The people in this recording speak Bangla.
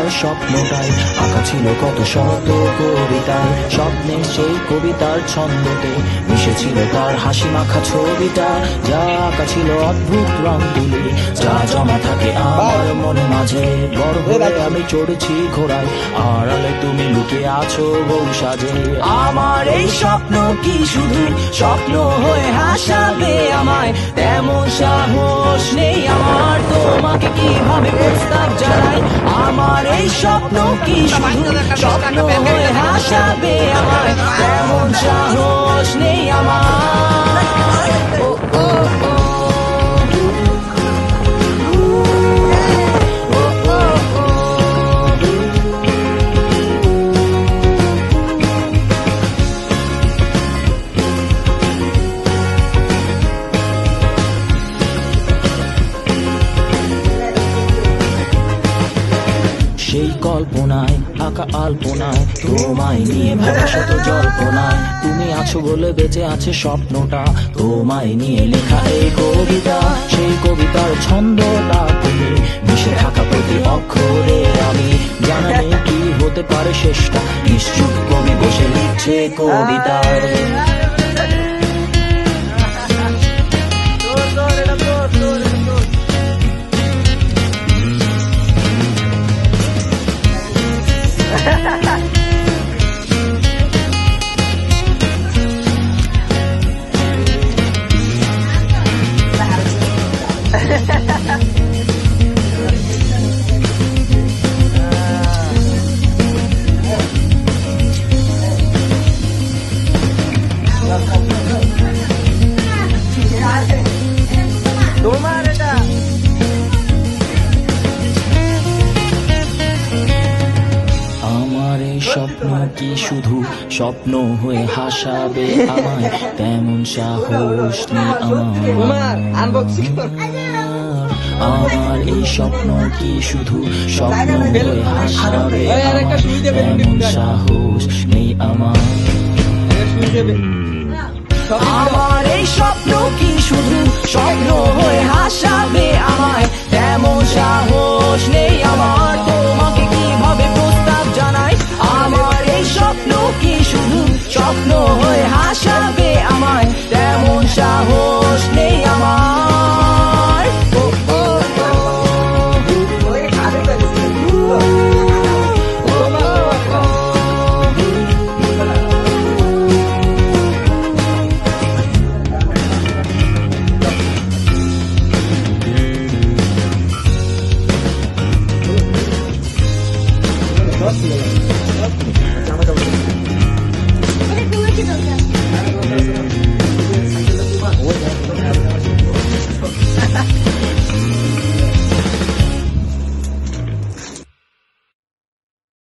তার স্বপ্নটাই আঁকা ছিল কত শত কবিতায়, স্বপ্নের সেই কবিতার ছন্দতে মিশেছিল তার হাসি মাখা ছবিটা, যা আঁকা ছিল অদ্ভুত রং তুলি, যা জমা থাকে আমার মন মাঝে। বড় হয়ে আমি চড়েছি ঘোড়ায়, আড়ালে তুমি লুকিয়ে আছো বউ সাজে। আমার এই স্বপ্ন কি শুধু স্বপ্ন হয়ে হাসাবে আমায়, তেমন সাহস নেই আমার তোমাকে কিভাবে প্রস্তাব জানাই। আমার এই স্বপ্ন কি শুধু স্বপ্ন হয়ে হাসাবে আমায়, তেমন সাহস নেই আমার। ও ও ও সেই কল্পনায় আঁকা আলপনায় তোমায় নিয়ে ভাবা শত জল্পনায়, তুমি আছো বলে বেঁচে আছে স্বপ্নটা, তোমায় নিয়ে লেখা এই কবিতা, সেই কবিতার ছন্দটা তুমি, মিশে থাকা প্রতি অক্ষরে আমি, জানা নেই কি হতে পারে শেষটা, নিশ্চুপ কবি বসে লিখছে কবিতায়। তোমার এটা আমার এই স্বপ্ন কি শুধু স্বপ্ন হয়ে হাসাবে আমায়, তেমন সাহস নেই আমার। আমার এই স্বপ্ন কি শুধু স্বপ্ন হয়ে হাসাবে আমায়, তেমন সাহস নেই আমার। আমার এই স্বপ্ন